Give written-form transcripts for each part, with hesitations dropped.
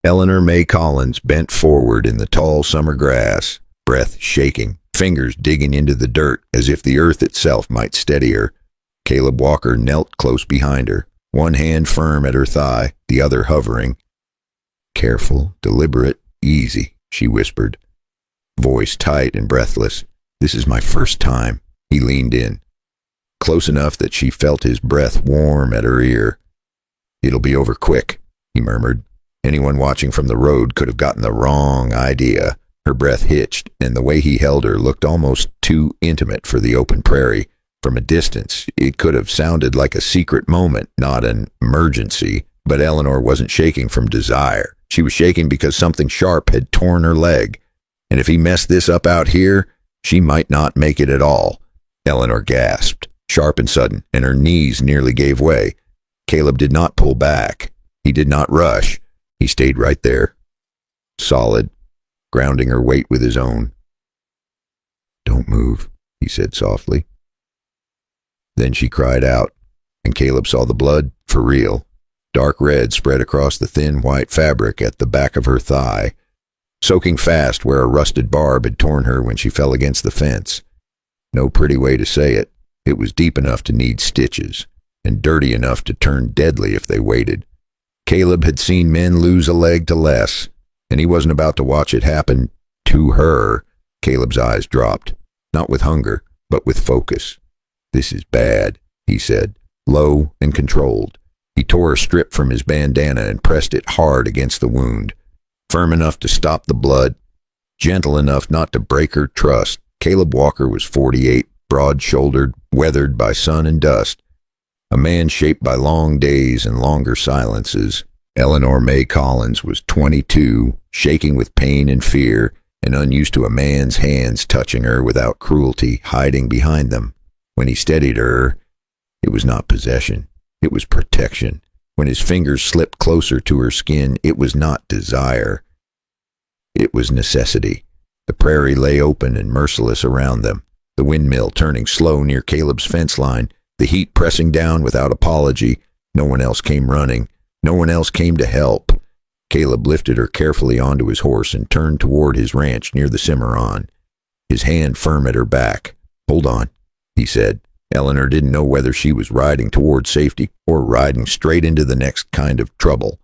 Eleanor May Collins bent forward in the tall summer grass, breath shaking, fingers digging into the dirt as if the earth itself might steady her. Caleb Walker knelt close behind her, one hand firm at her thigh, the other hovering. "Careful, deliberate, easy," she whispered, voice tight and breathless. "This is my first time." He leaned in, close enough that she felt his breath warm at her ear. "It'll be over quick," he murmured. Anyone watching from the road could have gotten the wrong idea. Her breath hitched, and the way he held her looked almost too intimate for the open prairie. From a distance, it could have sounded like a secret moment, not an emergency. But Eleanor wasn't shaking from desire. She was shaking because something sharp had torn her leg. And if he messed this up out here, she might not make it at all. Eleanor gasped, sharp and sudden, and her knees nearly gave way. Caleb did not pull back. He did not rush. He stayed right there, solid, grounding her weight with his own. "Don't move," he said softly. Then she cried out, and Caleb saw the blood for real. Dark red spread across the thin white fabric at the back of her thigh, soaking fast where a rusted barb had torn her when she fell against the fence. No pretty way to say it. It was deep enough to need stitches, and dirty enough to turn deadly if they waited. Caleb had seen men lose a leg to less, and he wasn't about to watch it happen to her. Caleb's eyes dropped, not with hunger, but with focus. "This is bad," he said, low and controlled. He tore a strip from his bandana and pressed it hard against the wound, firm enough to stop the blood, gentle enough not to break her trust. Caleb Walker was 48, broad-shouldered, weathered by sun and dust, a man shaped by long days and longer silences. Eleanor May Collins was 22, shaking with pain and fear, and unused to a man's hands touching her without cruelty, hiding behind them. When he steadied her, it was not possession. It was protection. When his fingers slipped closer to her skin, it was not desire. It was necessity. The prairie lay open and merciless around them, the windmill turning slow near Caleb's fence line, the heat pressing down without apology. No one else came running. No one else came to help. Caleb lifted her carefully onto his horse and turned toward his ranch near the Cimarron, his hand firm at her back. "Hold on," he said. Eleanor didn't know whether she was riding toward safety or riding straight into the next kind of trouble.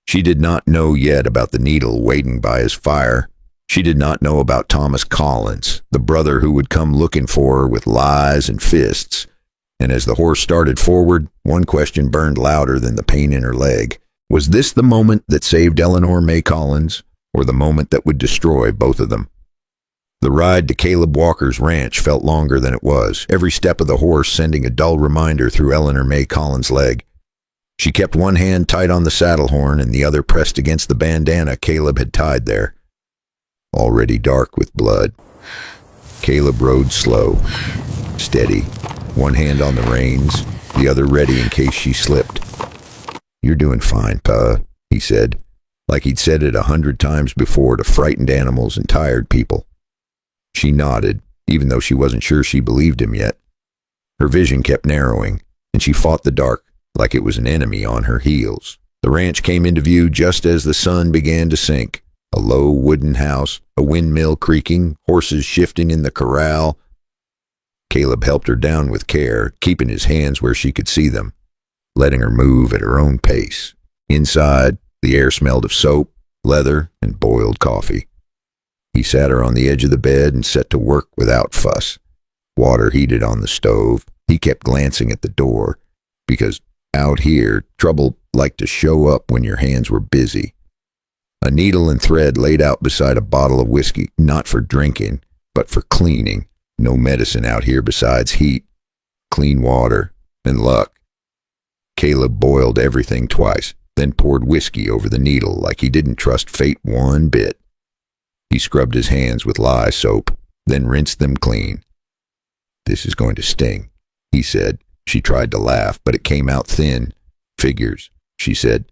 She did not know yet about the needle waiting by his fire. She did not know about Thomas Collins, the brother who would come looking for her with lies and fists. And as the horse started forward, one question burned louder than the pain in her leg. Was this the moment that saved Eleanor May Collins, or the moment that would destroy both of them? The ride to Caleb Walker's ranch felt longer than it was, every step of the horse sending a dull reminder through Eleanor May Collins' leg. She kept one hand tight on the saddle horn and the other pressed against the bandana Caleb had tied there, already dark with blood. Caleb rode slow, steady, one hand on the reins, the other ready in case she slipped. "You're doing fine, Pa," he said, like he'd said it 100 times before to frightened animals and tired people. She nodded, even though she wasn't sure she believed him yet. Her vision kept narrowing, and she fought the dark like it was an enemy on her heels. The ranch came into view just as the sun began to sink. A low wooden house, a windmill creaking, horses shifting in the corral. Caleb helped her down with care, keeping his hands where she could see them, letting her move at her own pace. Inside, the air smelled of soap, leather, and boiled coffee. He sat her on the edge of the bed and set to work without fuss. Water heated on the stove. He kept glancing at the door, because out here, trouble liked to show up when your hands were busy. A needle and thread laid out beside a bottle of whiskey, not for drinking, but for cleaning. No medicine out here besides heat, clean water, and luck. Caleb boiled everything twice, then poured whiskey over the needle like he didn't trust fate one bit. He scrubbed his hands with lye soap, then rinsed them clean. "This is going to sting," he said. She tried to laugh, but it came out thin. "Figures," she said.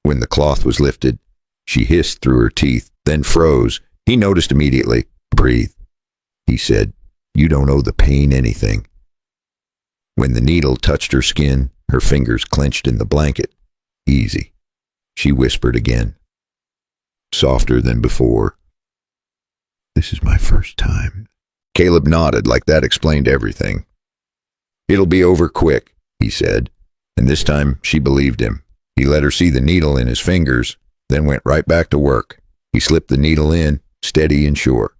When the cloth was lifted, she hissed through her teeth, then froze. He noticed immediately. "Breathe," he said. "You don't owe the pain anything." When the needle touched her skin, her fingers clenched in the blanket. "Easy," she whispered again. softer than before. "This is my first time." Caleb nodded like that explained everything. "It'll be over quick," he said, and this time she believed him. He let her see the needle in his fingers, then went right back to work. He slipped the needle in, steady and sure.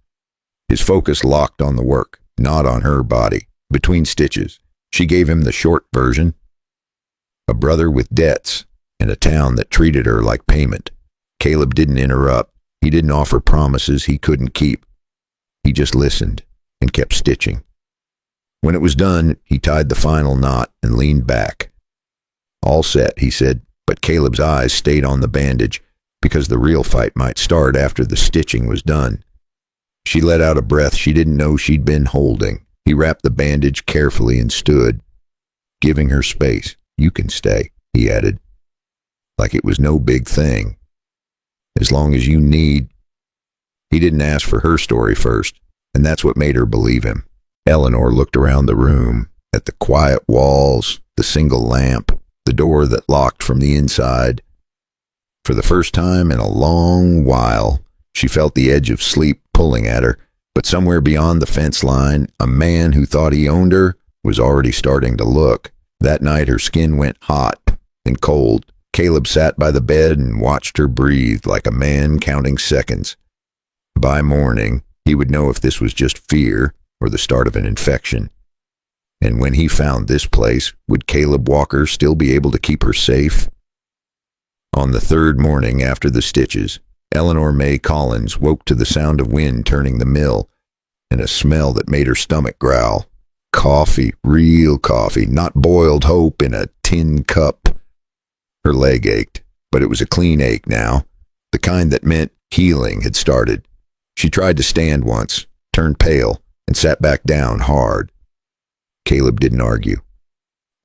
His focus locked on the work, not on her body. Between stitches, she gave him the short version: a brother with debts and a town that treated her like payment. Caleb didn't interrupt. He didn't offer promises he couldn't keep. He just listened and kept stitching. When it was done, he tied the final knot and leaned back. "All set," he said, but Caleb's eyes stayed on the bandage because the real fight might start after the stitching was done. She let out a breath she didn't know she'd been holding. He wrapped the bandage carefully and stood, giving her space. "You can stay," he added, like it was no big thing. "As long as you need." He didn't ask for her story first, and that's what made her believe him. Eleanor looked around the room, at the quiet walls, the single lamp, the door that locked from the inside. For the first time in a long while, she felt the edge of sleep pulling at her, but somewhere beyond the fence line, a man who thought he owned her was already starting to look. That night her skin went hot and cold. Caleb sat by the bed and watched her breathe like a man counting seconds. By morning, he would know if this was just fear or the start of an infection. And when he found this place, would Caleb Walker still be able to keep her safe? On the third morning after the stitches, Eleanor May Collins woke to the sound of wind turning the mill and a smell that made her stomach growl. Coffee, real coffee, not boiled hope in a tin cup. Her leg ached, but it was a clean ache now, the kind that meant healing had started. She tried to stand once, turned pale, and sat back down hard. Caleb didn't argue.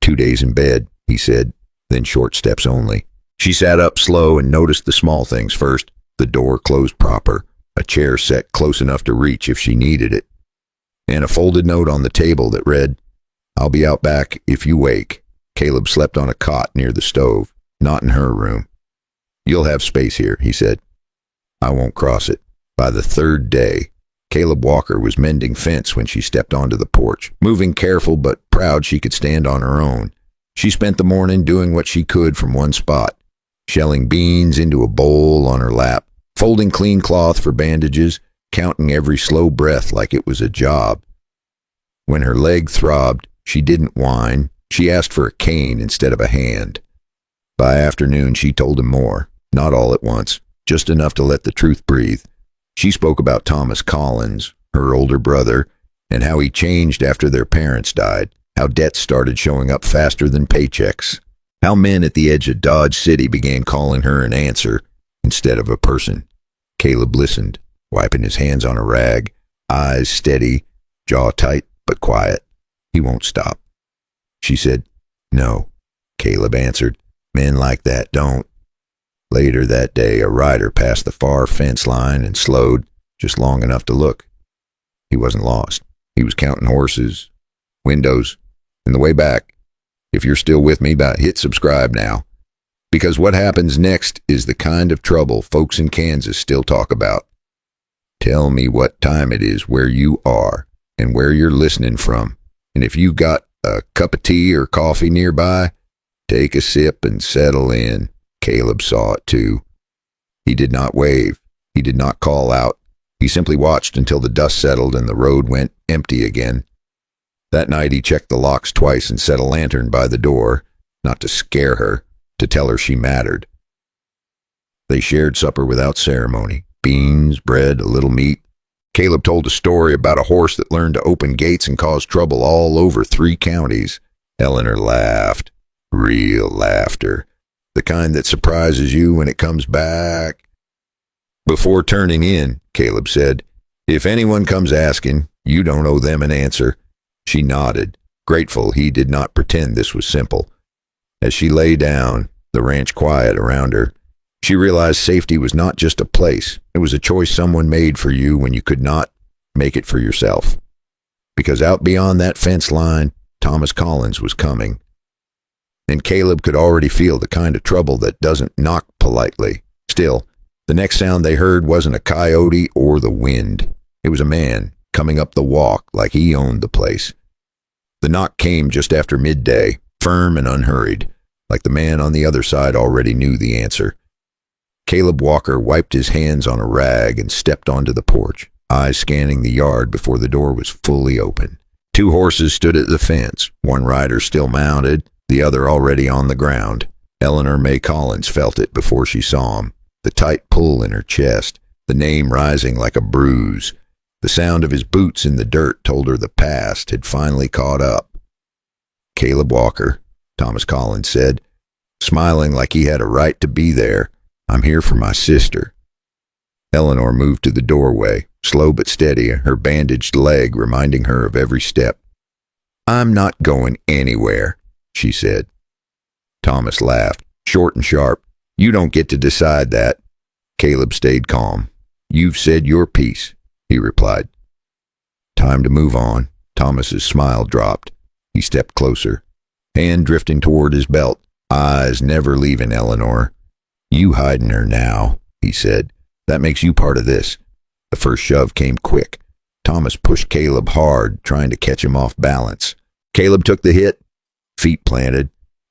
2 days in bed, he said, then short steps only. She sat up slow and noticed the small things first. The door closed proper, a chair set close enough to reach if she needed it, and a folded note on the table that read, "I'll be out back if you wake." Caleb slept on a cot near the stove, not in her room. "You'll have space here," he said. "I won't cross it." By the third day, Caleb Walker was mending fence when she stepped onto the porch, moving careful but proud she could stand on her own. She spent the morning doing what she could from one spot, shelling beans into a bowl on her lap, folding clean cloth for bandages, counting every slow breath like it was a job. When her leg throbbed, she didn't whine. She asked for a cane instead of a hand. By afternoon, she told him more, not all at once, just enough to let the truth breathe. She spoke about Thomas Collins, her older brother, and how he changed after their parents died, how debts started showing up faster than paychecks, how men at the edge of Dodge City began calling her an answer instead of a person. Caleb listened, wiping his hands on a rag, eyes steady, jaw tight but quiet. "He won't stop." She said, "No," Caleb answered. "Men like that don't." Later that day, a rider passed the far fence line and slowed, just long enough to look. He wasn't lost. He was counting horses, windows, and the way back. If you're still with me, hit subscribe now. Because what happens next is the kind of trouble folks in Kansas still talk about. Tell me what time it is where you are and where you're listening from. And if you got a cup of tea or coffee nearby, take a sip and settle in. Caleb saw it too. He did not wave. He did not call out. He simply watched until the dust settled and the road went empty again. That night he checked the locks twice and set a lantern by the door, not to scare her, to tell her she mattered. They shared supper without ceremony. Beans, bread, a little meat. Caleb told a story about a horse that learned to open gates and cause trouble all over 3 counties. Eleanor laughed. Real laughter. The kind that surprises you when it comes back. Before turning in, Caleb said, "If anyone comes asking, you don't owe them an answer." She nodded, grateful he did not pretend this was simple. As she lay down, the ranch quiet around her, she realized safety was not just a place. It was a choice someone made for you when you could not make it for yourself. Because out beyond that fence line, Thomas Collins was coming. And Caleb could already feel the kind of trouble that doesn't knock politely. Still, The next sound they heard wasn't a coyote or the wind. It was a man coming up the walk like he owned the place. The knock came just after midday, firm and unhurried, like the man on the other side already knew the answer. Caleb Walker wiped his hands on a rag and stepped onto the porch, eyes scanning the yard before the door was fully open. 2 horses stood at the fence, one rider still mounted, the other already on the ground. Eleanor May Collins felt it before she saw him, the tight pull in her chest, the name rising like a bruise. The sound of his boots in the dirt told her the past had finally caught up. "Caleb Walker," Thomas Collins said, smiling like he had a right to be there. "I'm here for my sister." Eleanor moved to the doorway, slow but steady, her bandaged leg reminding her of every step. "I'm not going anywhere," she said. Thomas laughed, short and sharp. "You don't get to decide that." Caleb stayed calm. "You've said your piece," he replied. "Time to move on." Thomas's smile dropped. He stepped closer, hand drifting toward his belt, eyes never leaving Eleanor. "You hiding her now," he said. "That makes you part of this." The first shove came quick. Thomas pushed Caleb hard, trying to catch him off balance. Caleb took the hit, feet planted,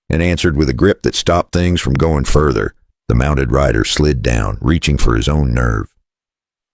and answered with a grip that stopped things from going further. The mounted rider slid down, reaching for his own nerve.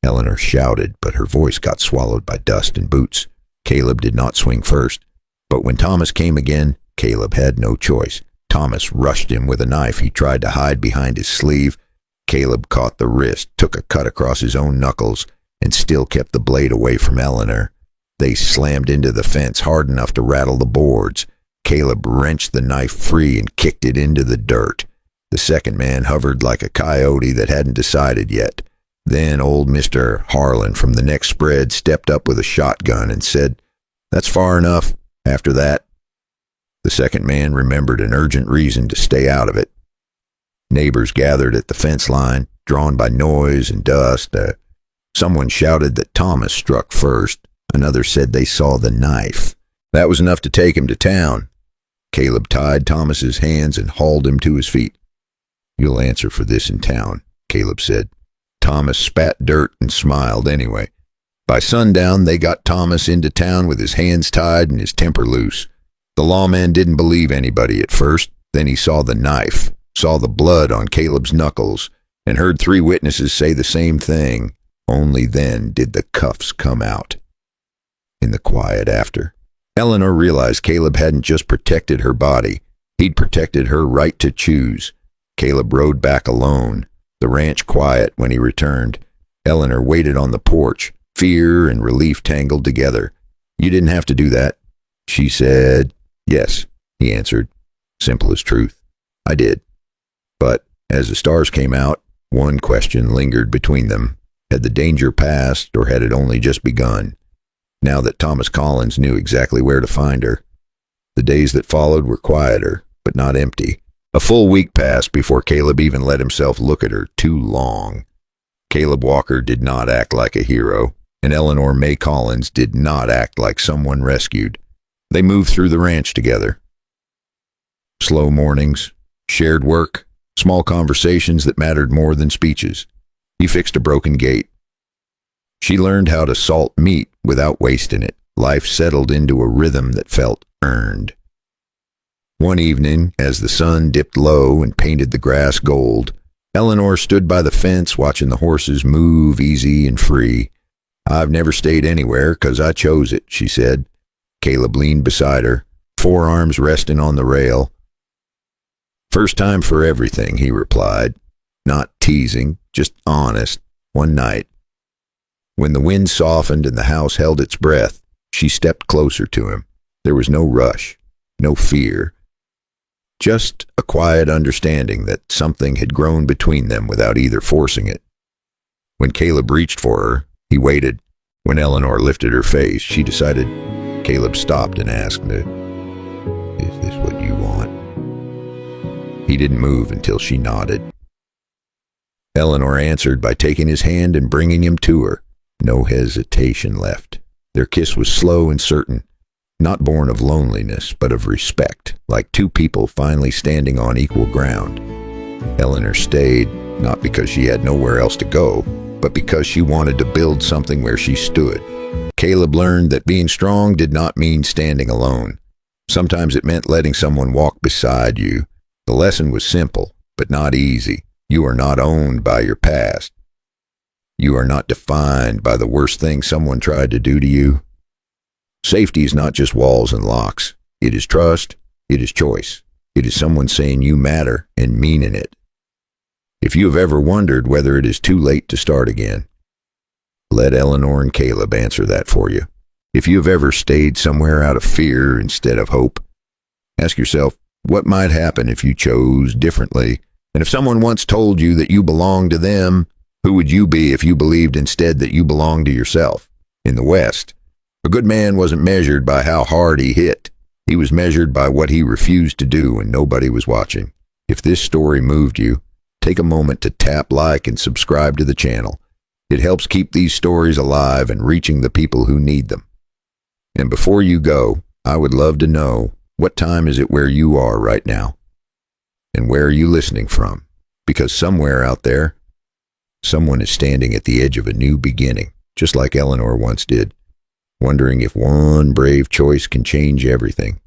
Eleanor shouted, but her voice got swallowed by dust and boots. Caleb did not swing first, but when Thomas came again, Caleb had no choice. Thomas rushed him with a knife he tried to hide behind his sleeve. Caleb caught the wrist, took a cut across his own knuckles, and still kept the blade away from Eleanor. They slammed into the fence hard enough to rattle the boards. Caleb wrenched the knife free and kicked it into the dirt. The second man hovered like a coyote that hadn't decided yet. Then old Mr. Harlan from the next spread stepped up with a shotgun and said, "That's far enough. After that." The second man remembered an urgent reason to stay out of it. Neighbors gathered at the fence line, drawn by noise and dust. Someone shouted that Thomas struck first. Another said they saw the knife. That was enough to take him to town. Caleb tied Thomas's hands and hauled him to his feet. "You'll answer for this in town," Caleb said. Thomas spat dirt and smiled anyway. By sundown, they got Thomas into town with his hands tied and his temper loose. The lawman didn't believe anybody at first. Then he saw the knife, saw the blood on Caleb's knuckles, and heard 3 witnesses say the same thing. Only then did the cuffs come out. In the quiet after, Eleanor realized Caleb hadn't just protected her body. He'd protected her right to choose. Caleb rode back alone, the ranch quiet when he returned. Eleanor waited on the porch, fear and relief tangled together. "You didn't have to do that," she said. "Yes," he answered. Simple as truth. "I did." But as the stars came out, one question lingered between them. Had the danger passed, or had it only just begun? Now that Thomas Collins knew exactly where to find her. The days that followed were quieter, but not empty. A full week passed before Caleb even let himself look at her. Too long. Caleb Walker did not act like a hero, and Eleanor May Collins did not act like someone rescued. They moved through the ranch together. Slow mornings, shared work, small conversations that mattered more than speeches. He fixed a broken gate. She learned how to salt meat without wasting it. Life settled into a rhythm that felt earned. One evening, as the sun dipped low and painted the grass gold, Eleanor stood by the fence watching the horses move easy and free. "I've never stayed anywhere 'cause I chose it," she said. Caleb leaned beside her, forearms resting on the rail. "First time for everything," he replied. Not teasing, just honest. One night, when the wind softened and the house held its breath, she stepped closer to him. There was no rush, no fear. Just a quiet understanding that something had grown between them without either forcing it. When Caleb reached for her, he waited. When Eleanor lifted her face, she decided. Caleb stopped and asked, "Is this what you want?" He didn't move until she nodded. Eleanor answered by taking his hand and bringing him to her. No hesitation left. Their kiss was slow and certain, not born of loneliness, but of respect, like 2 people finally standing on equal ground. Eleanor stayed, not because she had nowhere else to go, but because she wanted to build something where she stood. Caleb learned that being strong did not mean standing alone. Sometimes it meant letting someone walk beside you. The lesson was simple, but not easy. You are not owned by your past. You are not defined by the worst thing someone tried to do to you. Safety is not just walls and locks. It is trust. It is choice. It is someone saying you matter and meaning it. If you have ever wondered whether it is too late to start again, let Eleanor and Caleb answer that for you. If you have ever stayed somewhere out of fear instead of hope, ask yourself, what might happen if you chose differently? And if someone once told you that you belonged to them, who would you be if you believed instead that you belonged to yourself? In the West, a good man wasn't measured by how hard he hit. He was measured by what he refused to do when nobody was watching. If this story moved you, take a moment to tap like and subscribe to the channel. It helps keep these stories alive and reaching the people who need them. And before you go, I would love to know, what time is it where you are right now? And where are you listening from? Because somewhere out there, someone is standing at the edge of a new beginning, just like Eleanor once did, wondering if one brave choice can change everything.